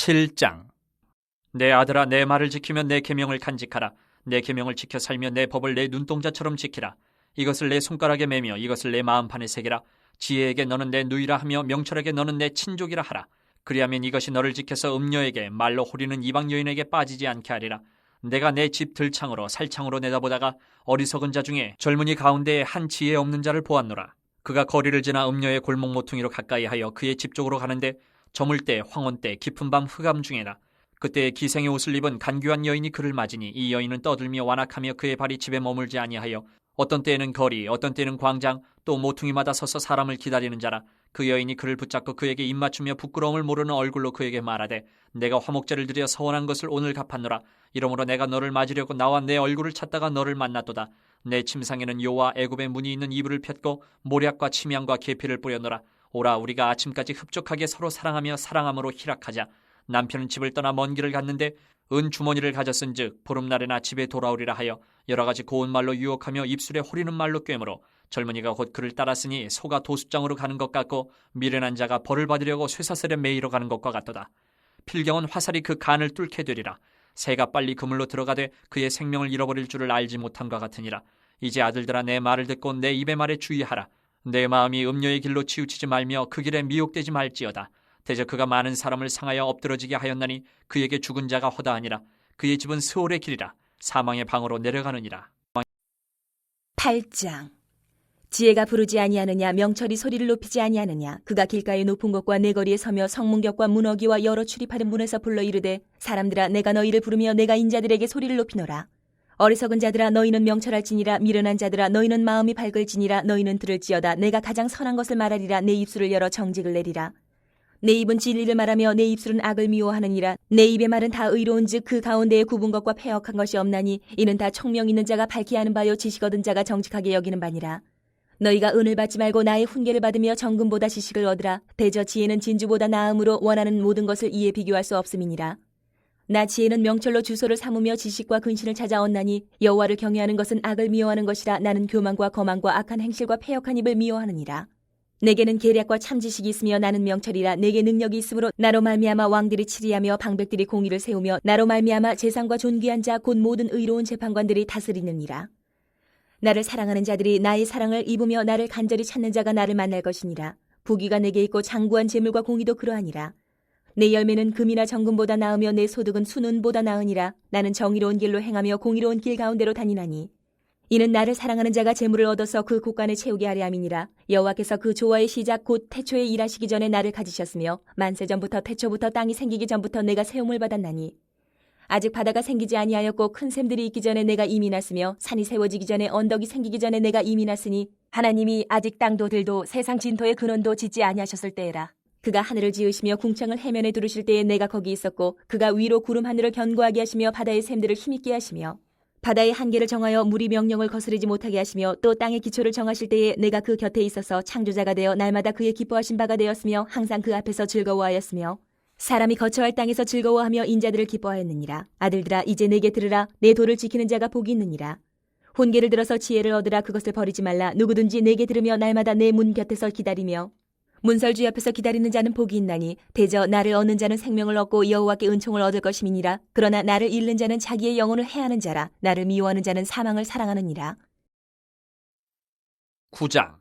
7장. 내 아들아, 내 말을 지키면 내 계명을 간직하라. 내 계명을 지켜 살며 내 법을 내 눈동자처럼 지키라. 이것을 내 손가락에 매며 이것을 내 마음판에 새기라. 지혜에게 너는 내 누이라 하며 명철에게 너는 내 친족이라 하라. 그리하면 이것이 너를 지켜서 음녀에게 말로 호리는 이방 여인에게 빠지지 않게 하리라. 내가 내 집 들창으로 살창으로 내다보다가 어리석은 자 중에 젊은이 가운데에 한 지혜 없는 자를 보았노라. 그가 거리를 지나 음녀의 골목 모퉁이로 가까이 하여 그의 집 쪽으로 가는데 저물 때 황혼 때 깊은 밤 흑암 중에나 그때 기생의 옷을 입은 간교한 여인이 그를 맞으니 이 여인은 떠들며 완악하며 그의 발이 집에 머물지 아니하여 어떤 때에는 거리 어떤 때에는 광장 또 모퉁이마다 서서 사람을 기다리는 자라. 그 여인이 그를 붙잡고 그에게 입맞추며 부끄러움을 모르는 얼굴로 그에게 말하되 내가 화목제를 드려 서원한 것을 오늘 갚았노라. 이러므로 내가 너를 맞으려고 나와 내 얼굴을 찾다가 너를 만났도다. 내 침상에는 요와 애굽의 문이 있는 이불을 폈고 모략과 침향과 계피를 뿌렸노라. 오라, 우리가 아침까지 흡족하게 서로 사랑하며 사랑함으로 희락하자. 남편은 집을 떠나 먼 길을 갔는데 은 주머니를 가졌은즉 보름날에나 집에 돌아오리라 하여 여러 가지 고운 말로 유혹하며 입술에 호리는 말로 꿰므로 젊은이가 곧 그를 따랐으니 소가 도숫장으로 가는 것 같고 미련한 자가 벌을 받으려고 쇠사슬에 매이러 가는 것과 같도다. 필경은 화살이 그 간을 뚫게 되리라. 새가 빨리 그물로 들어가되 그의 생명을 잃어버릴 줄을 알지 못함과 같으니라. 이제 아들들아, 내 말을 듣고 내 입의 말에 주의하라. 내 마음이 음녀의 길로 치우치지 말며 그 길에 미혹되지 말지어다. 대저 그가 많은 사람을 상하여 엎드러지게 하였나니 그에게 죽은 자가 허다하니라. 그의 집은 스올의 길이라. 사망의 방으로 내려가느니라. 8장. 지혜가 부르지 아니하느냐, 명철이 소리를 높이지 아니하느냐. 그가 길가의 높은 곳과 내거리에 서며 성문격과 문어기와 여러 출입하는 문에서 불러 이르되 사람들아, 내가 너희를 부르며 내가 인자들에게 소리를 높이노라. 어리석은 자들아, 너희는 명철할지니라. 미련한 자들아, 너희는 마음이 밝을지니라. 너희는 들을지어다. 내가 가장 선한 것을 말하리라. 내 입술을 열어 정직을 내리라. 내 입은 진리를 말하며 내 입술은 악을 미워하느니라. 내 입의 말은 다 의로운즉 그 가운데에 굽은 것과 패역한 것이 없나니 이는 다 총명 있는 자가 밝히 아는 바요 지식 얻은 자가 정직하게 여기는 바니라. 너희가 은을 받지 말고 나의 훈계를 받으며 정금보다 지식을 얻으라. 대저 지혜는 진주보다 나음으로 원하는 모든 것을 이에 비교할 수 없음이니라. 나 지혜는 명철로 주소를 삼으며 지식과 근신을 찾아 얻나니 여호와를 경외하는 것은 악을 미워하는 것이라. 나는 교만과 거만과 악한 행실과 패역한 입을 미워하느니라. 내게는 계략과 참 지식이 있으며 나는 명철이라. 내게 능력이 있으므로 나로 말미암아 왕들이 치리하며 방백들이 공의를 세우며 나로 말미암아 재상과 존귀한 자 곧 모든 의로운 재판관들이 다스리느니라. 나를 사랑하는 자들이 나의 사랑을 입으며 나를 간절히 찾는 자가 나를 만날 것이니라. 부귀가 내게 있고 장구한 재물과 공의도 그러하니라. 내 열매는 금이나 정금보다 나으며 내 소득은 순은보다 나으니라. 나는 정의로운 길로 행하며 공의로운 길 가운데로 다니나니 이는 나를 사랑하는 자가 재물을 얻어서 그 곳간을 채우게 하려 함이니라. 여호와께서 그 조화의 시작 곧 태초에 일하시기 전에 나를 가지셨으며 만세 전부터 태초부터 땅이 생기기 전부터 내가 세움을 받았나니 아직 바다가 생기지 아니하였고 큰 샘들이 있기 전에 내가 이미 났으며 산이 세워지기 전에 언덕이 생기기 전에 내가 이미 났으니 하나님이 아직 땅도 들도 세상 진토의 근원도 짓지 아니하셨을 때에라. 그가 하늘을 지으시며 궁창을 해면에 두르실 때에 내가 거기 있었고 그가 위로 구름 하늘을 견고하게 하시며 바다의 샘들을 힘있게 하시며 바다의 한계를 정하여 물이 명령을 거스르지 못하게 하시며 또 땅의 기초를 정하실 때에 내가 그 곁에 있어서 창조자가 되어 날마다 그의 기뻐하신 바가 되었으며 항상 그 앞에서 즐거워하였으며 사람이 거처할 땅에서 즐거워하며 인자들을 기뻐하였느니라. 아들들아, 이제 내게 들으라. 내 도를 지키는 자가 복이 있느니라. 훈계를 들어서 지혜를 얻으라. 그것을 버리지 말라. 누구든지 내게 들으며 날마다 내 문 곁에서 기다리며 문설주 옆에서 기다리는 자는 복이 있나니 대저 나를 얻는 자는 생명을 얻고 여호와께 은총을 얻을 것임이니라. 그러나 나를 잃는 자는 자기의 영혼을 해하는 자라. 나를 미워하는 자는 사망을 사랑하느니라. 9장.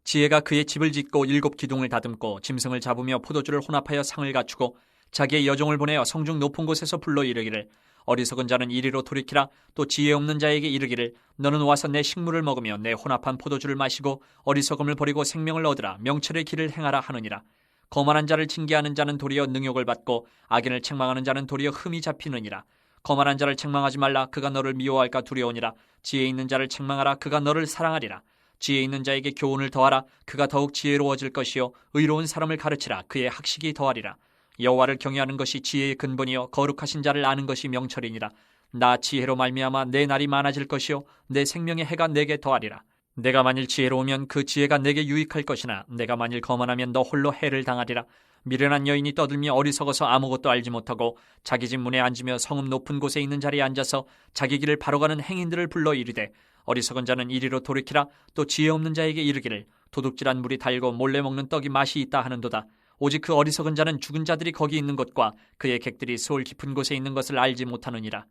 지혜가 그의 집을 짓고 7 기둥을 다듬고 짐승을 잡으며 포도주를 혼합하여 상을 갖추고 자기의 여종을 보내어 성중 높은 곳에서 불러 이르기를 어리석은 자는 이리로 돌이키라. 또 지혜 없는 자에게 이르기를 너는 와서 내 식물을 먹으며 내 혼합한 포도주를 마시고 어리석음을 버리고 생명을 얻으라. 명철의 길을 행하라 하느니라. 거만한 자를 징계하는 자는 도리어 능욕을 받고 악인을 책망하는 자는 도리어 흠이 잡히느니라. 거만한 자를 책망하지 말라. 그가 너를 미워할까 두려우니라. 지혜 있는 자를 책망하라. 그가 너를 사랑하리라. 지혜 있는 자에게 교훈을 더하라. 그가 더욱 지혜로워질 것이요 의로운 사람을 가르치라. 그의 학식이 더하리라. 여호와를 경외하는 것이 지혜의 근본이요 거룩하신 자를 아는 것이 명철이니라. 나 지혜로 말미암아 내 날이 많아질 것이요 내 생명의 해가 내게 더하리라. 내가 만일 지혜로우면 그 지혜가 내게 유익할 것이나 내가 만일 거만하면 너 홀로 해를 당하리라. 미련한 여인이 떠들며 어리석어서 아무것도 알지 못하고 자기 집 문에 앉으며 성읍 높은 곳에 있는 자리에 앉아서 자기 길을 바로 가는 행인들을 불러 이르되 어리석은 자는 이리로 돌이키라. 또 지혜 없는 자에게 이르기를 도둑질한 물이 달고 몰래 먹는 떡이 맛이 있다 하는도다. 오직 그 어리석은 자는 죽은 자들이 거기 있는 곳과 그의 객들이 수월 깊은 곳에 있는 것을 알지 못하느니라.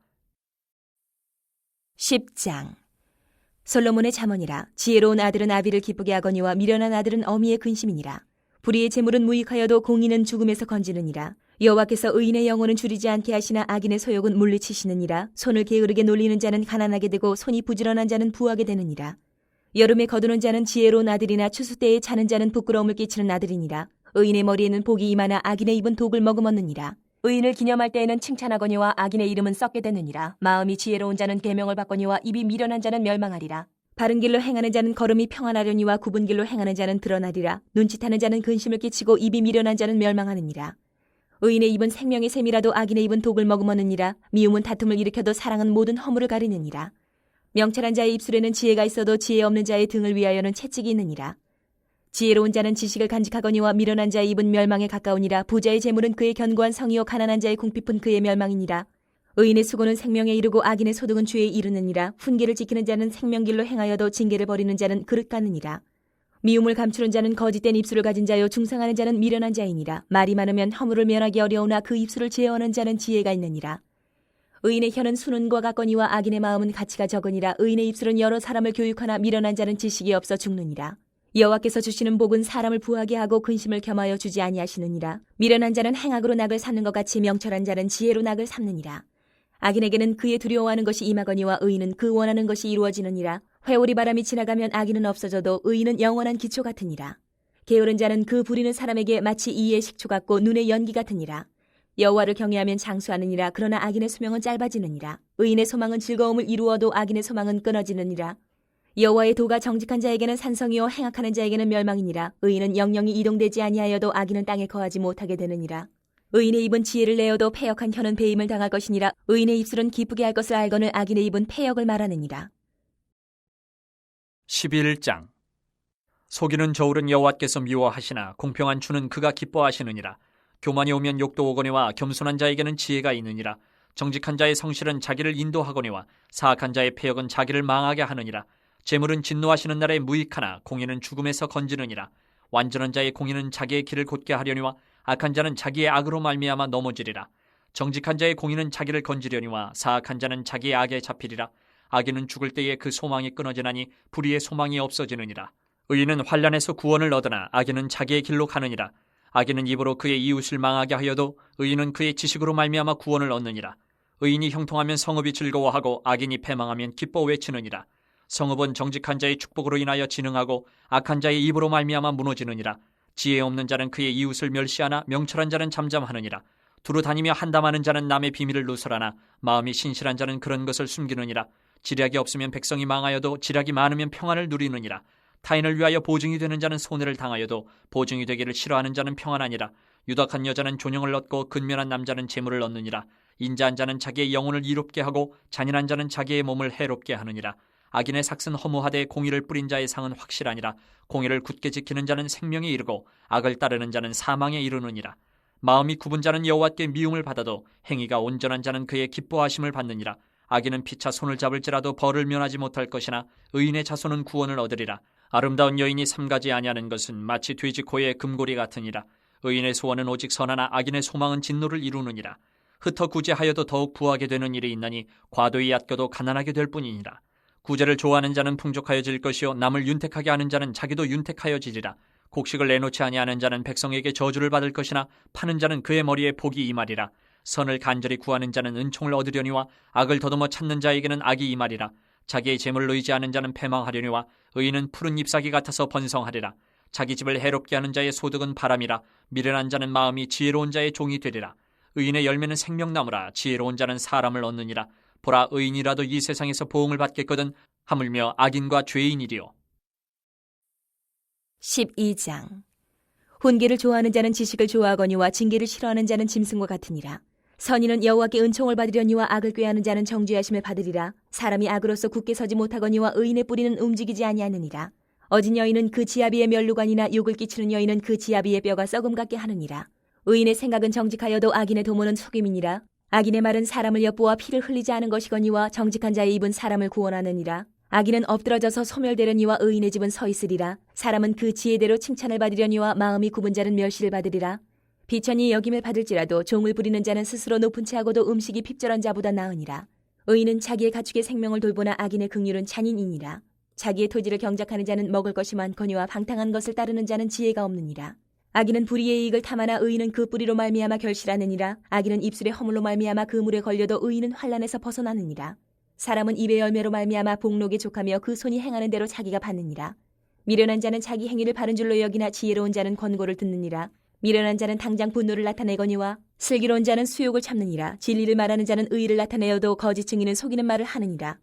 10장. 솔로몬의 잠언이라. 지혜로운 아들은 아비를 기쁘게 하거니와 미련한 아들은 어미의 근심이니라. 불의의 재물은 무익하여도 공의는 죽음에서 건지느니라. 여호와께서 의인의 영혼은 줄이지 않게 하시나 악인의 소욕은 물리치시느니라. 손을 게으르게 놀리는 자는 가난하게 되고 손이 부지런한 자는 부하게 되느니라. 여름에 거두는 자는 지혜로운 아들이나 추수 때에 자는 자는 부끄러움을 끼치는 아들이니라. 의인의 머리에는 복이 임하나 악인의 입은 독을 머금었느니라. 의인을 기념할 때에는 칭찬하거니와 악인의 이름은 썩게 되느니라. 마음이 지혜로운 자는 계명을 받거니와 입이 미련한 자는 멸망하리라. 바른 길로 행하는 자는 걸음이 평안하려니와 굽은 길로 행하는 자는 드러나리라. 눈짓하는 자는 근심을 끼치고 입이 미련한 자는 멸망하느니라. 의인의 입은 생명의 샘이라도 악인의 입은 독을 머금었느니라. 미움은 다툼을 일으켜도 사랑은 모든 허물을 가리느니라. 명철한 자의 입술에는 지혜가 있어도 지혜 없는 자의 등을 위하여는 채찍이 있느니라. 지혜로운 자는 지식을 간직하거니와 미련한 자의 입은 멸망에 가까우니라. 부자의 재물은 그의 견고한 성이요 가난한 자의 궁핍은 그의 멸망이니라. 의인의 수고는 생명에 이르고 악인의 소득은 죄에 이르느니라. 훈계를 지키는 자는 생명길로 행하여도 징계를 버리는 자는 그릇 가느니라. 미움을 감추는 자는 거짓된 입술을 가진 자요 중상하는 자는 미련한 자이니라. 말이 많으면 허물을 면하기 어려우나 그 입술을 제어하는 자는 지혜가 있느니라. 의인의 혀는 수는과 같거니와 악인의 마음은 가치가 적으니라. 의인의 입술은 여러 사람을 교육하나 미련한 자는 지식이 없어 죽느니라. 여호와께서 주시는 복은 사람을 부하게 하고 근심을 겸하여 주지 아니하시느니라. 미련한 자는 행악으로 낙을 삼는 것 같이 명철한 자는 지혜로 낙을 삼느니라. 악인에게는 그의 두려워하는 것이 임하거니와 의인은 그 원하는 것이 이루어지느니라. 회오리 바람이 지나가면 악인은 없어져도 의인은 영원한 기초 같으니라. 게으른 자는 그 부리는 사람에게 마치 이의 식초 같고 눈의 연기 같으니라. 여호와를 경외하면 장수하느니라. 그러나 악인의 수명은 짧아지느니라. 의인의 소망은 즐거움을 이루어도 악인의 소망은 끊어지느니라. 여호와의 도가 정직한 자에게는 산성이요 행악하는 자에게는 멸망이니라. 의인은 영영이 이동되지 아니하여도 악인은 땅에 거하지 못하게 되느니라. 의인의 입은 지혜를 내어도 패역한 혀는 배임을 당할 것이니라. 의인의 입술은 기쁘게 할 것을 알거늘 악인의 입은 패역을 말하느니라. 11장. 속이는 저울은 여호와께서 미워하시나 공평한 주는 그가 기뻐하시느니라. 교만이 오면 욕도 오거니와 겸손한 자에게는 지혜가 있느니라. 정직한 자의 성실은 자기를 인도하거니와 사악한 자의 패역은 자기를 망하게 하느니라. 재물은 진노하시는 날에 무익하나 공의는 죽음에서 건지느니라. 완전한 자의 공의는 자기의 길을 곧게 하려니와 악한 자는 자기의 악으로 말미암아 넘어지리라. 정직한 자의 공의는 자기를 건지려니와 사악한 자는 자기의 악에 잡히리라. 악인은 죽을 때에 그 소망이 끊어지나니 불의의 소망이 없어지느니라. 의인은 환난에서 구원을 얻으나 악인은 자기의 길로 가느니라. 악인은 입으로 그의 이웃을 망하게 하여도 의인은 그의 지식으로 말미암아 구원을 얻느니라. 의인이 형통하면 성읍이 즐거워하고 악인이 패망하면 기뻐 외치느니라. 성읍은 정직한 자의 축복으로 인하여 진흥하고 악한 자의 입으로 말미암아 무너지느니라. 지혜 없는 자는 그의 이웃을 멸시하나 명철한 자는 잠잠하느니라. 두루 다니며 한담하는 자는 남의 비밀을 누설하나 마음이 신실한 자는 그런 것을 숨기느니라. 지략이 없으면 백성이 망하여도 지략이 많으면 평안을 누리느니라. 타인을 위하여 보증이 되는 자는 손해를 당하여도 보증이 되기를 싫어하는 자는 평안하니라. 유덕한 여자는 존영을 얻고 근면한 남자는 재물을 얻느니라. 인자한 자는 자기의 영혼을 이롭게 하고 잔인한 자는 자기의 몸을 해롭게 하느니라. 악인의 삭은 허무하되 공의를 뿌린 자의 상은 확실하니라. 공의를 굳게 지키는 자는 생명에 이르고 악을 따르는 자는 사망에 이르느니라. 마음이 굽은 자는 여호와께 미움을 받아도 행위가 온전한 자는 그의 기뻐하심을 받느니라. 악인은 피차 손을 잡을지라도 벌을 면하지 못할 것이나 의인의 자손은 구원을 얻으리라. 아름다운 여인이 삼가지 아니하는 것은 마치 돼지 코의 금고리 같으니라. 의인의 소원은 오직 선하나 악인의 소망은 진노를 이루느니라. 흩어 구제하여도 더욱 부하게 되는 일이 있나니 과도히 얕겨도 가난하게 될 뿐이니라. 구제를 좋아하는 자는 풍족하여질 것이요 남을 윤택하게 하는 자는 자기도 윤택하여지리라. 곡식을 내놓지 아니하는 자는 백성에게 저주를 받을 것이나 파는 자는 그의 머리에 복이 임하리라. 선을 간절히 구하는 자는 은총을 얻으려니와 악을 더듬어 찾는 자에게는 악이 임하리라. 자기의 재물을 의지하는 자는 패망하려니와 의인은 푸른 잎사귀 같아서 번성하리라. 자기 집을 해롭게 하는 자의 소득은 바람이라. 미련한 자는 마음이 지혜로운 자의 종이 되리라. 의인의 열매는 생명나무라. 지혜로운 자는 사람을 얻느니라. 보라, 의인이라도 이 세상에서 보응을 받겠거든 하물며 악인과 죄인이리요. 12장. 훈계를 좋아하는 자는 지식을 좋아하거니와 징계를 싫어하는 자는 짐승과 같으니라. 선인은 여호와께 은총을 받으려니와 악을 꾀하는 자는 정죄하심을 받으리라. 사람이 악으로서 굳게 서지 못하거니와 의인의 뿌리는 움직이지 아니하느니라. 어진 여인은 그 지아비의 면류관이나 욕을 끼치는 여인은 그 지아비의 뼈가 썩음 같게 하느니라. 의인의 생각은 정직하여도 악인의 도모는 속임이니라. 악인의 말은 사람을 엿보아 피를 흘리지 않은 것이거니와 정직한 자의 입은 사람을 구원하느니라. 악인은 엎드러져서 소멸되려니와 의인의 집은 서 있으리라. 사람은 그 지혜대로 칭찬을 받으려니와 마음이 굽은 자는 멸시를 받으리라. 비천이 여김을 받을지라도 종을 부리는 자는 스스로 높은 채하고도 음식이 핍절한 자보다 나으니라. 의인은 자기의 가축의 생명을 돌보나 악인의 긍휼은 잔인이니라. 자기의 토지를 경작하는 자는 먹을 것이 많거니와 방탕한 것을 따르는 자는 지혜가 없느니라. 악인은 불의의 이익을 탐하나 의인은 그 뿌리로 말미암아 결실하느니라. 악인은 입술의 허물로 말미암아 그 물에 걸려도 의인은 환난에서 벗어나느니라. 사람은 입의 열매로 말미암아 복록에 족하며 그 손이 행하는 대로 자기가 받느니라. 미련한 자는 자기 행위를 바른 줄로 여기나 지혜로운 자는 권고를 듣느니라. 미련한 자는 당장 분노를 나타내거니와 슬기로운 자는 수욕을 참느니라. 진리를 말하는 자는 의의를 나타내어도 거짓 증인은 속이는 말을 하느니라.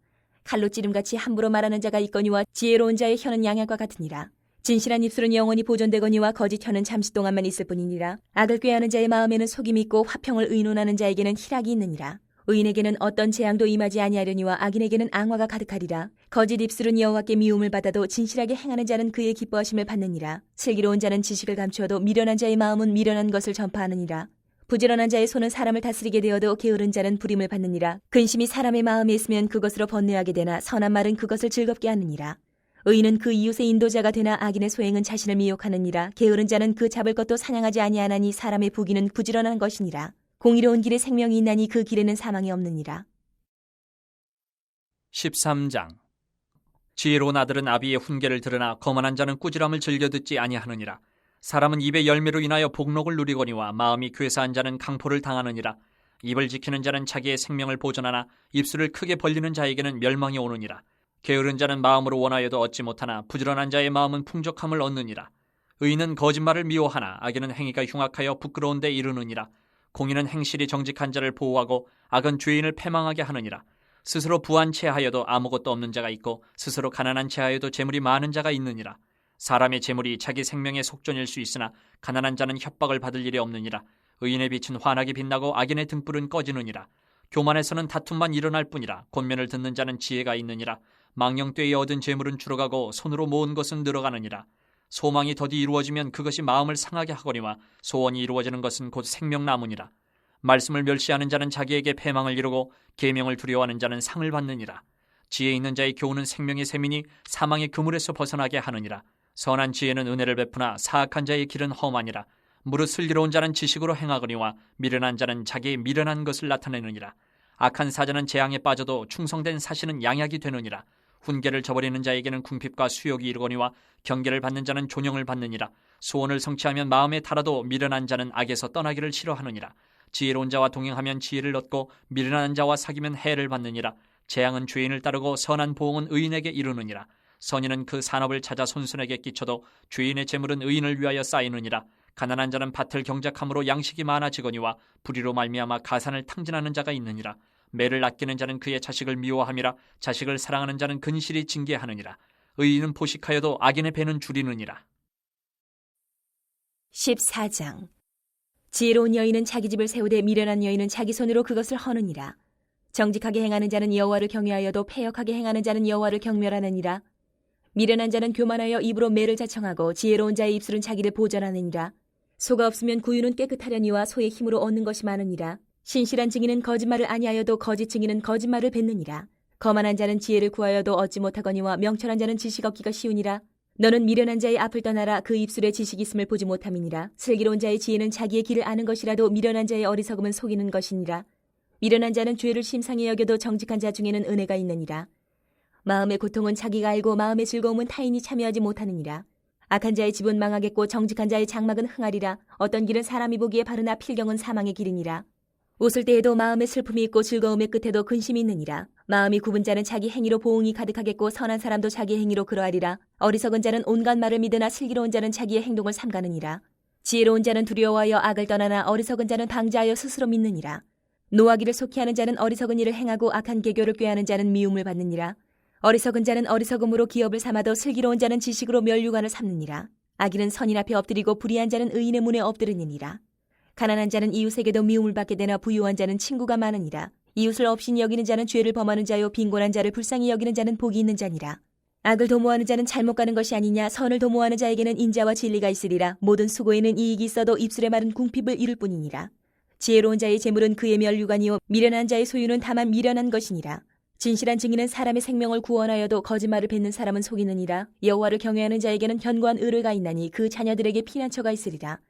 칼로 찌름같이 함부로 말하는 자가 있거니와 지혜로운 자의 혀는 양약과 같으니라. 진실한 입술은 영원히 보존되거니와 거짓 혀는 잠시 동안만 있을 뿐이니라. 악을 꾀하는 자의 마음에는 속임이 있고 화평을 의논하는 자에게는 희락이 있느니라. 의인에게는 어떤 재앙도 임하지 아니하려니와 악인에게는 앙화가 가득하리라. 거짓 입술은 여호와께 미움을 받아도 진실하게 행하는 자는 그의 기뻐하심을 받느니라. 슬기로운 자는 지식을 감추어도 미련한 자의 마음은 미련한 것을 전파하느니라. 부지런한 자의 손은 사람을 다스리게 되어도 게으른 자는 부림을 받느니라. 근심이 사람의 마음에 있으면 그것으로 번뇌하게 되나 선한 말은 그것을 즐겁게 하느니라. 의인은 그 이웃의 인도자가 되나 악인의 소행은 자신을 미혹하느니라. 게으른 자는 그 잡을 것도 사냥하지 아니하나니 사람의 부귀는 부지런한 것이니라. 공의로운 길에 생명이 있나니 그 길에는 사망이 없느니라. 13장. 지혜로운 아들은 아비의 훈계를 들으나 거만한 자는 꾸지람을 즐겨 듣지 아니하느니라. 사람은 입의 열매로 인하여 복록을 누리거니와 마음이 괴사한 자는 강포를 당하느니라. 입을 지키는 자는 자기의 생명을 보존하나 입술을 크게 벌리는 자에게는 멸망이 오느니라. 게으른 자는 마음으로 원하여도 얻지 못하나 부지런한 자의 마음은 풍족함을 얻느니라. 의인은 거짓말을 미워하나 악인은 행위가 흉악하여 부끄러운 데 이르느니라. 공의는 행실이 정직한 자를 보호하고 악은 죄인을 패망하게 하느니라. 스스로 부한 채하여도 아무것도 없는 자가 있고 스스로 가난한 채하여도 재물이 많은 자가 있느니라. 사람의 재물이 자기 생명의 속전일 수 있으나 가난한 자는 협박을 받을 일이 없느니라. 의인의 빛은 환하게 빛나고 악인의 등불은 꺼지느니라. 교만에서는 다툼만 일어날 뿐이라. 권면을 듣는 자는 지혜가 있느니라. 망령되이 얻은 재물은 줄어가고 손으로 모은 것은 늘어가느니라. 소망이 더디 이루어지면 그것이 마음을 상하게 하거니와 소원이 이루어지는 것은 곧 생명나무니라. 말씀을 멸시하는 자는 자기에게 패망을 이루고 계명을 두려워하는 자는 상을 받느니라. 지혜 있는 자의 교훈은 생명의 셈이니 사망의 그물에서 벗어나게 하느니라. 선한 지혜는 은혜를 베푸나 사악한 자의 길은 험하니라. 무릇 슬기로운 자는 지식으로 행하거니와 미련한 자는 자기의 미련한 것을 나타내느니라. 악한 사자는 재앙에 빠져도 충성된 사신은 양약이 되느니라. 훈계를 저버리는 자에게는 궁핍과 수욕이 이르거니와 경계를 받는 자는 존영을 받느니라. 소원을 성취하면 마음에 달아도 미련한 자는 악에서 떠나기를 싫어하느니라. 지혜로운 자와 동행하면 지혜를 얻고 미련한 자와 사귀면 해를 받느니라. 재앙은 죄인을 따르고 선한 보응은 의인에게 이르느니라. 선인은 그 산업을 찾아 손손에게 끼쳐도 죄인의 재물은 의인을 위하여 쌓이느니라. 가난한 자는 밭을 경작함으로 양식이 많아지거니와 불의로 말미암아 가산을 탕진하는 자가 있느니라. 매를 아끼는 자는 그의 자식을 미워함이라. 자식을 사랑하는 자는 근실이 징계하느니라. 의인은 포식하여도 악인의 배는 줄이느니라. 14장. 지혜로운 여인은 자기 집을 세우되 미련한 여인은 자기 손으로 그것을 허느니라. 정직하게 행하는 자는 여호와를 경외하여도 패역하게 행하는 자는 여호와를 경멸하느니라. 미련한 자는 교만하여 입으로 매를 자청하고 지혜로운 자의 입술은 자기를 보전하느니라. 소가 없으면 구유는 깨끗하려니와 소의 힘으로 얻는 것이 많으니라. 신실한 증인은 거짓말을 아니하여도 거짓 증인은 거짓말을 뱉느니라. 거만한 자는 지혜를 구하여도 얻지 못하거니와 명철한 자는 지식 얻기가 쉬우니라. 너는 미련한 자의 앞을 떠나라. 그 입술에 지식이 있음을 보지 못함이니라. 슬기로운 자의 지혜는 자기의 길을 아는 것이라도 미련한 자의 어리석음은 속이는 것이니라. 미련한 자는 죄를 심상히 여겨도 정직한 자 중에는 은혜가 있느니라. 마음의 고통은 자기가 알고 마음의 즐거움은 타인이 참여하지 못하느니라. 악한 자의 집은 망하겠고 정직한 자의 장막은 흥하리라. 어떤 길은 사람이 보기에 바르나 필경은 사망의 길이니라. 웃을 때에도 마음에 슬픔이 있고 즐거움의 끝에도 근심이 있느니라. 마음이 굽은 자는 자기 행위로 보응이 가득하겠고 선한 사람도 자기 행위로 그러하리라. 어리석은 자는 온갖 말을 믿으나 슬기로운 자는 자기의 행동을 삼가느니라. 지혜로운 자는 두려워하여 악을 떠나나 어리석은 자는 방자하여 스스로 믿느니라. 노하기를 속히 하는 자는 어리석은 일을 행하고 악한 계교를 꾀하는 자는 미움을 받느니라. 어리석은 자는 어리석음으로 기업을 삼아도 슬기로운 자는 지식으로 면류관을 삼느니라. 악인은 선인 앞에 엎드리고 불의한 자는 의인의 문에 엎드리느니라. 가난한 자는 이웃에게도 미움을 받게 되나 부유한 자는 친구가 많으니라. 이웃을 업신 여기는 자는 죄를 범하는 자요 빈곤한 자를 불쌍히 여기는 자는 복이 있는 자니라. 악을 도모하는 자는 잘못 가는 것이 아니냐. 선을 도모하는 자에게는 인자와 진리가 있으리라. 모든 수고에는 이익이 있어도 입술의 말은 궁핍을 이룰 뿐이니라. 지혜로운 자의 재물은 그의 면류관이요 미련한 자의 소유는 다만 미련한 것이니라. 진실한 증인은 사람의 생명을 구원하여도 거짓말을 뱉는 사람은 속이느니라. 여호와를 경외하는 자에게는 견고한 의뢰가 있나니 그 자녀들에게 피난처가 있으리라.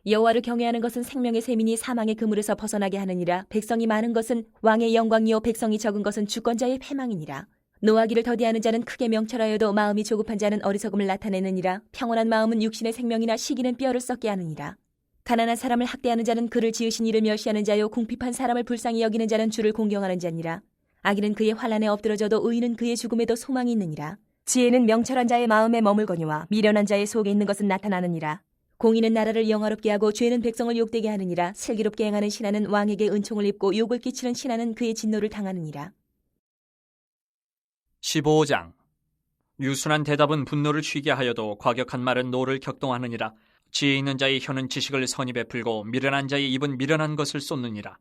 여호와를 경외하는 것은 생명의 셈이니 사망의 그물에서 벗어나게 하느니라. 백성이 많은 것은 왕의 영광이요 백성이 적은 것은 주권자의 패망이니라. 노하기를 더디하는 자는 크게 명철하여도 마음이 조급한 자는 어리석음을 나타내느니라. 평온한 마음은 육신의 생명이나 시기는 뼈를 썩게 하느니라. 가난한 사람을 학대하는 자는 그를 지으신 이를 멸시하는 자요 궁핍한 사람을 불쌍히 여기는 자는 주를 공경하는 자니라. 악인은 그의 환난에 엎드러져도 의인은 그의 죽음에도 소망이 있느니라. 지혜는 명철한 자의 마음에 머물거니와 미련한 자의 속에 있는 것은 나타나느니라. 공의는 나라를 영화롭게 하고 죄는 백성을 욕되게 하느니라. 슬기롭게 행하는 신하는 왕에게 은총을 입고 욕을 끼치는 신하는 그의 진노를 당하느니라. 15장. 유순한 대답은 분노를 쉬게 하여도 과격한 말은 노를 격동하느니라. 지혜 있는 자의 혀는 지식을 선히 베풀고 미련한 자의 입은 미련한 것을 쏟느니라.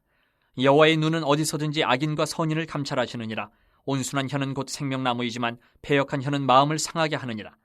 여호와의 눈은 어디서든지 악인과 선인을 감찰하시느니라. 온순한 혀는 곧 생명나무이지만 패역한 혀는 마음을 상하게 하느니라.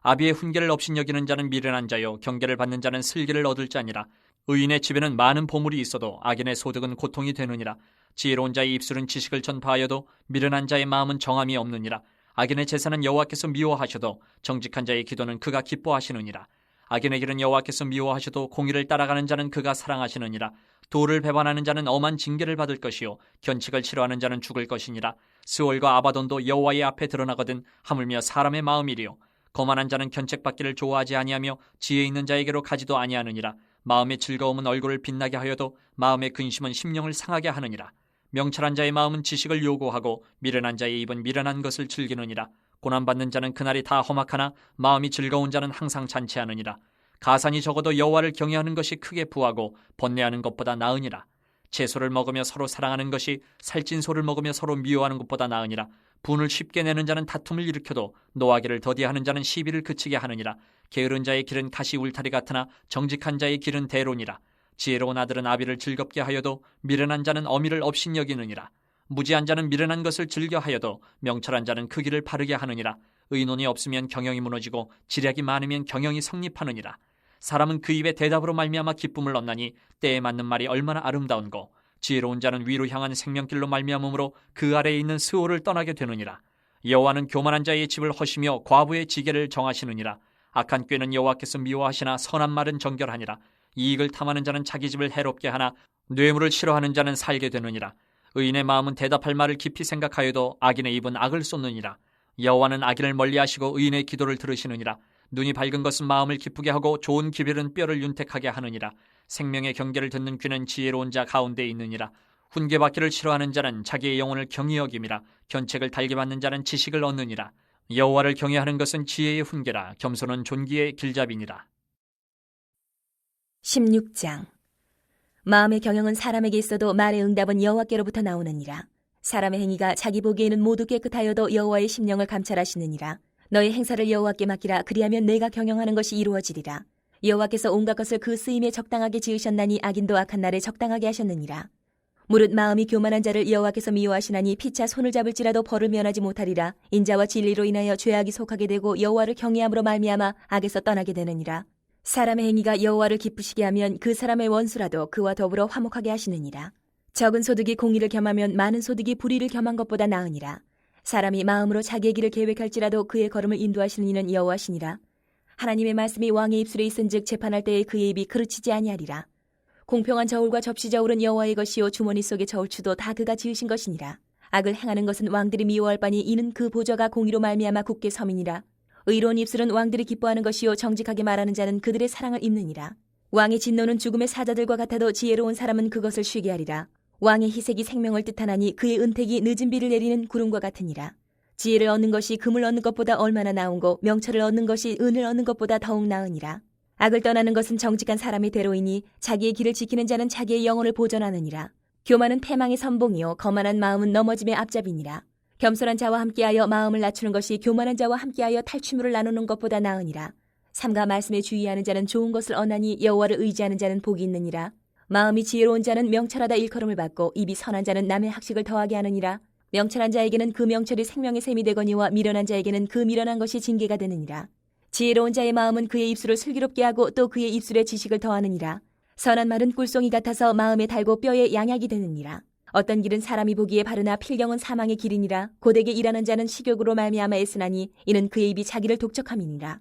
아비의 훈계를 업신여기는 자는 미련한 자요 경계를 받는 자는 슬기를 얻을 자니라. 의인의 집에는 많은 보물이 있어도 악인의 소득은 고통이 되느니라. 지혜로운 자의 입술은 지식을 전파하여도 미련한 자의 마음은 정함이 없느니라. 악인의 제사는 여호와께서 미워하셔도 정직한 자의 기도는 그가 기뻐하시느니라. 악인의 길은 여호와께서 미워하셔도 공의를 따라가는 자는 그가 사랑하시느니라. 도를 배반하는 자는 엄한 징계를 받을 것이요 견칙을 싫어하는 자는 죽을 것이니라. 스올과 아바돈도 여호와의 앞에 드러나거든 하물며 사람의 마음이리요. 거만한 자는 견책받기를 좋아하지 아니하며 지혜 있는 자에게로 가지도 아니하느니라. 마음의 즐거움은 얼굴을 빛나게 하여도 마음의 근심은 심령을 상하게 하느니라. 명철한 자의 마음은 지식을 요구하고 미련한 자의 입은 미련한 것을 즐기느니라. 고난받는 자는 그날이 다 험악하나 마음이 즐거운 자는 항상 잔치하느니라. 가산이 적어도 여호와를 경외하는 것이 크게 부하고 번뇌하는 것보다 나으니라. 채소를 먹으며 서로 사랑하는 것이 살찐 소를 먹으며 서로 미워하는 것보다 나으니라. 분을 쉽게 내는 자는 다툼을 일으켜도 노하기를 더디하는 자는 시비를 그치게 하느니라. 게으른 자의 길은 가시 울타리 같으나 정직한 자의 길은 대론이라. 지혜로운 아들은 아비를 즐겁게 하여도 미련한 자는 어미를 업신여기느니라. 무지한 자는 미련한 것을 즐겨하여도 명철한 자는 그 길을 바르게 하느니라. 의논이 없으면 경영이 무너지고 지략이 많으면 경영이 성립하느니라. 사람은 그 입에 대답으로 말미암아 기쁨을 얻나니 때에 맞는 말이 얼마나 아름다운고 지혜로운 자는 위로 향한 생명길로 말미암음으로 그 아래에 있는 스올을 떠나게 되느니라. 여호와는 교만한 자의 집을 허시며 과부의 지게를 정하시느니라. 악한 꾀는 여호와께서 미워하시나 선한 말은 정결하니라. 이익을 탐하는 자는 자기 집을 해롭게 하나 뇌물을 싫어하는 자는 살게 되느니라. 의인의 마음은 대답할 말을 깊이 생각하여도 악인의 입은 악을 쏟느니라. 여호와는 악인을 멀리하시고 의인의 기도를 들으시느니라. 눈이 밝은 것은 마음을 기쁘게 하고 좋은 기별은 뼈를 윤택하게 하느니라. 생명의 경계를 듣는 귀는 지혜로운 자 가운데 있느니라. 훈계받기를 싫어하는 자는 자기의 영혼을 경히 여김이라. 견책을 달게 받는 자는 지식을 얻느니라. 여호와를 경외하는 것은 지혜의 훈계라. 겸손은 존귀의 길잡이니라. 16장. 마음의 경영은 사람에게 있어도 말의 응답은 여호와께로부터 나오느니라. 사람의 행위가 자기 보기에는 모두 깨끗하여도 여호와의 심령을 감찰하시느니라. 너의 행사를 여호와께 맡기라. 그리하면 내가 경영하는 것이 이루어지리라. 여호와께서 온갖 것을 그 쓰임에 적당하게 지으셨나니 악인도 악한 날에 적당하게 하셨느니라. 무릇 마음이 교만한 자를 여호와께서 미워하시나니 피차 손을 잡을지라도 벌을 면하지 못하리라. 인자와 진리로 인하여 죄악이 속하게 되고 여호와를 경외함으로 말미암아 악에서 떠나게 되느니라. 사람의 행위가 여호와를 기쁘시게 하면 그 사람의 원수라도 그와 더불어 화목하게 하시느니라. 적은 소득이 공의를 겸하면 많은 소득이 불의를 겸한 것보다 나으니라. 사람이 마음으로 자기의 길을 계획할지라도 그의 걸음을 인도하시는 이는 여호와시니라. 하나님의 말씀이 왕의 입술에 있은즉 재판할 때에 그의 입이 그르치지 아니하리라. 공평한 저울과 접시 저울은 여호와의 것이요 주머니 속의 저울추도 다 그가 지으신 것이니라. 악을 행하는 것은 왕들이 미워할 바니 이는 그 보저가 공의로 말미암아 굳게 섬이니라. 의로운 입술은 왕들이 기뻐하는 것이요 정직하게 말하는 자는 그들의 사랑을 입느니라. 왕의 진노는 죽음의 사자들과 같아도 지혜로운 사람은 그것을 쉬게 하리라. 왕의 희색이 생명을 뜻하나니 그의 은택이 늦은 비를 내리는 구름과 같으니라. 지혜를 얻는 것이 금을 얻는 것보다 얼마나 나은고 명철을 얻는 것이 은을 얻는 것보다 더욱 나으니라. 악을 떠나는 것은 정직한 사람의 대로이니 자기의 길을 지키는 자는 자기의 영혼을 보존하느니라. 교만은 패망의 선봉이요 거만한 마음은 넘어짐의 앞잡이니라. 겸손한 자와 함께하여 마음을 낮추는 것이 교만한 자와 함께하여 탈취물을 나누는 것보다 나으니라. 삼가 말씀에 주의하는 자는 좋은 것을 얻나니 여호와를 의지하는 자는 복이 있느니라. 마음이 지혜로운 자는 명철하다 일컬음을 받고 입이 선한 자는 남의 학식을 더하게 하느니라. 명철한 자에게는 그 명철이 생명의 셈이 되거니와 미련한 자에게는 그 미련한 것이 징계가 되느니라. 지혜로운 자의 마음은 그의 입술을 슬기롭게 하고 또 그의 입술에 지식을 더하느니라. 선한 말은 꿀송이 같아서 마음에 달고 뼈에 양약이 되느니라. 어떤 길은 사람이 보기에 바르나 필경은 사망의 길이니라. 고되게 일하는 자는 식욕으로 말미암아 애쓰나니 이는 그의 입이 자기를 독촉함이니라.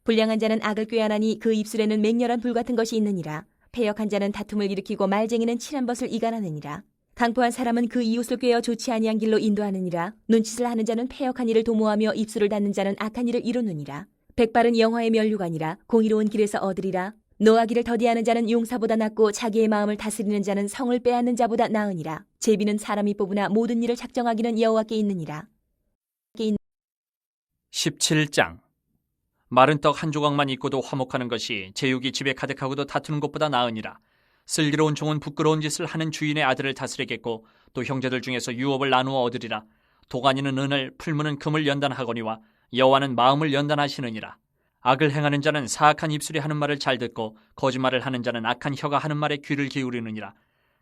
불량한 자는 악을 꾀하나니 그 입술에는 맹렬한 불 같은 것이 있느니라. 패역한 자는 다툼을 일으키고 말쟁이는 칠한 벗을 이간하느니라. 강포한 사람은 그 이웃을 꾀어 좋지 아니한 길로 인도하느니라. 눈짓을 하는 자는 패역한 일을 도모하며 입술을 닫는 자는 악한 일을 이루느니라. 백발은 영화의 면류관이라. 공의로운 길에서 얻으리라. 노하기를 더디하는 자는 용사보다 낫고 자기의 마음을 다스리는 자는 성을 빼앗는 자보다 나으니라. 제비는 사람이 뽑으나 모든 일을 작정하기는 여호와께 있느니라. 17장. 마른 떡 한 조각만 있고도 화목하는 것이 제육이 집에 가득하고도 다투는 것보다 나으니라. 슬기로운 종은 부끄러운 짓을 하는 주인의 아들을 다스리겠고 또 형제들 중에서 유업을 나누어 얻으리라. 도가니는 은을, 풀무는 금을 연단하거니와 여호와는 마음을 연단하시느니라. 악을 행하는 자는 사악한 입술이 하는 말을 잘 듣고 거짓말을 하는 자는 악한 혀가 하는 말에 귀를 기울이느니라.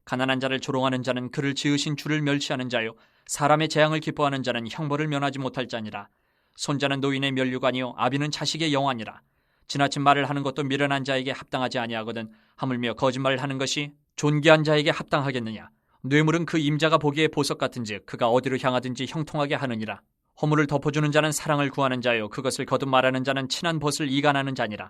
가난한 자를 조롱하는 자는 그를 지으신 주를 멸시하는 자요 사람의 재앙을 기뻐하는 자는 형벌을 면하지 못할 자니라. 손자는 노인의 면류관이요 아비는 자식의 영화니라. 지나친 말을 하는 것도 미련한 자에게 합당하지 아니하거든 하물며 거짓말을 하는 것이 존귀한 자에게 합당하겠느냐. 뇌물은 그 임자가 보기에 보석 같은즉 그가 어디로 향하든지 형통하게 하느니라. 허물을 덮어주는 자는 사랑을 구하는 자요 그것을 거듭 말하는 자는 친한 벗을 이간하는 자니라.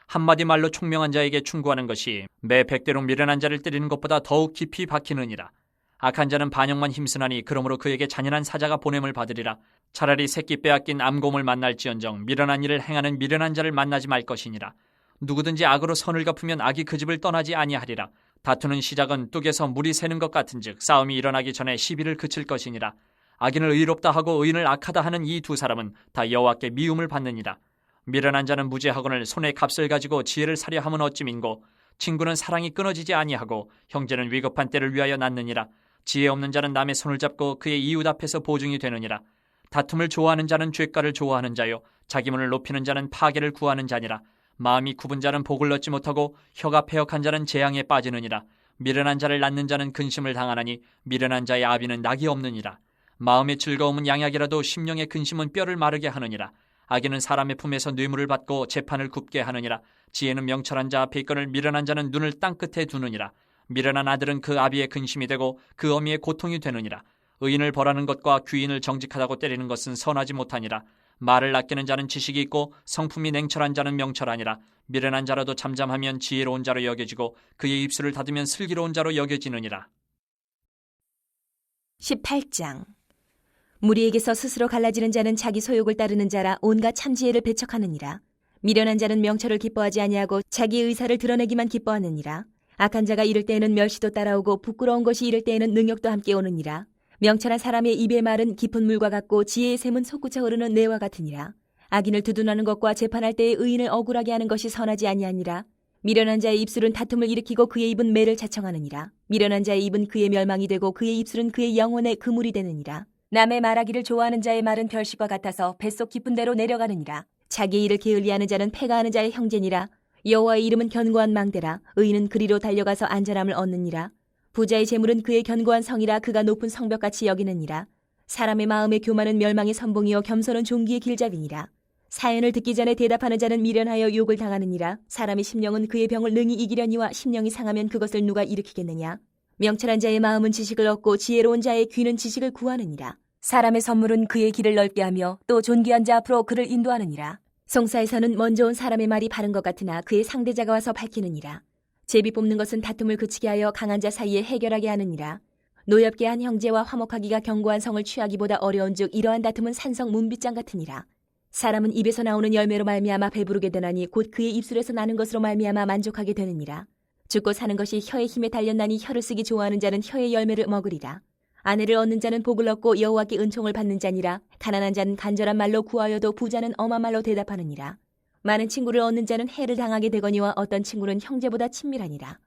한마디 말로 총명한 자에게 충고하는 것이 매 100대로 미련한 자를 때리는 것보다 더욱 깊이 박히느니라. 악한 자는 반역만 힘쓰나니 그러므로 그에게 잔인한 사자가 보냄을 받으리라. 차라리 새끼 빼앗긴 암곰을 만날지언정 미련한 일을 행하는 미련한 자를 만나지 말 것이니라. 누구든지 악으로 선을 갚으면 악이 그 집을 떠나지 아니하리라. 다투는 시작은 뚝에서 물이 새는 것 같은즉 싸움이 일어나기 전에 시비를 그칠 것이니라. 악인을 의롭다 하고 의인을 악하다 하는 이 두 사람은 다 여호와께 미움을 받느니라. 미련한 자는 무죄하거늘 손에 값을 가지고 지혜를 사려 함은 어찌민고 친구는 사랑이 끊어지지 아니하고 형제는 위급한 때를 위하여 낳느니라. 지혜 없는 자는 남의 손을 잡고 그의 이웃 앞에서 보증이 되느니라. 다툼을 좋아하는 자는 죄가를 좋아하는 자요 자기 문을 높이는 자는 파괴를 구하는 자니라. 마음이 굽은 자는 복을 얻지 못하고 혀가 패역한 자는 재앙에 빠지느니라. 미련한 자를 낳는 자는 근심을 당하나니 미련한 자의 아비는 낙이 없느니라. 마음의 즐거움은 양약이라도 심령의 근심은 뼈를 마르게 하느니라. 악인은 사람의 품에서 뇌물을 받고 재판을 굽게 하느니라. 지혜는 명철한 자 앞에 있거늘 미련한 자는 눈을 땅끝에 두느니라. 미련한 아들은 그 아비의 근심이 되고 그 어미의 고통이 되느니라. 의인을 벌하는 것과 귀인을 정직하다고 때리는 것은 선하지 못하니라. 말을 아끼는 자는 지식이 있고 성품이 냉철한 자는 명철하니라. 미련한 자라도 잠잠하면 지혜로운 자로 여겨지고 그의 입술을 닫으면 슬기로운 자로 여겨지느니라. 18장. 무리에게서 스스로 갈라지는 자는 자기 소욕을 따르는 자라 온갖 참지혜를 배척하느니라. 미련한 자는 명철을 기뻐하지 아니하고 자기 의사를 드러내기만 기뻐하느니라. 악한 자가 이를 때에는 멸시도 따라오고 부끄러운 것이 이를 때에는 능욕도 함께 오느니라. 명철한 사람의 입의 말은 깊은 물과 같고 지혜의 샘은 솟구쳐 흐르는 내와 같으니라. 악인을 두둔하는 것과 재판할 때에 의인을 억울하게 하는 것이 선하지 아니하니라. 미련한 자의 입술은 다툼을 일으키고 그의 입은 매를 자청하느니라. 미련한 자의 입은 그의 멸망이 되고 그의 입술은 그의 영혼의 그물이 되느니라. 남의 말하기를 좋아하는 자의 말은 별식과 같아서 뱃속 깊은 데로 내려가느니라. 자기의 일을 게을리하는 자는 패가하는 자의 형제니라. 여호와의 이름은 견고한 망대라. 의인은 그리로 달려가서 안전함을 얻느니라. 부자의 재물은 그의 견고한 성이라. 그가 높은 성벽같이 여기느니라. 사람의 마음의 교만은 멸망의 선봉이요 겸손은 종기의 길잡이니라. 사연을 듣기 전에 대답하는 자는 미련하여 욕을 당하느니라. 사람의 심령은 그의 병을 능히 이기려니와 심령이 상하면 그것을 누가 일으키겠느냐. 명철한 자의 마음은 지식을 얻고 지혜로운 자의 귀는 지식을 구하느니라. 사람의 선물은 그의 길을 넓게 하며 또 존귀한 자 앞으로 그를 인도하느니라. 송사에서는 먼저 온 사람의 말이 바른 것 같으나 그의 상대자가 와서 밝히느니라. 제비 뽑는 것은 다툼을 그치게 하여 강한 자 사이에 해결하게 하느니라. 노엽게 한 형제와 화목하기가 견고한 성을 취하기보다 어려운즉 이러한 다툼은 산성 문빗장 같으니라. 사람은 입에서 나오는 열매로 말미암아 배부르게 되나니 곧 그의 입술에서 나는 것으로 말미암아 만족하게 되느니라. 죽고 사는 것이 혀의 힘에 달렸나니 혀를 쓰기 좋아하는 자는 혀의 열매를 먹으리라. 아내를 얻는 자는 복을 얻고 여호와께 은총을 받는 자니라. 가난한 자는 간절한 말로 구하여도 부자는 엄한 말로 대답하느니라. 많은 친구를 얻는 자는 해를 당하게 되거니와 어떤 친구는 형제보다 친밀하니라.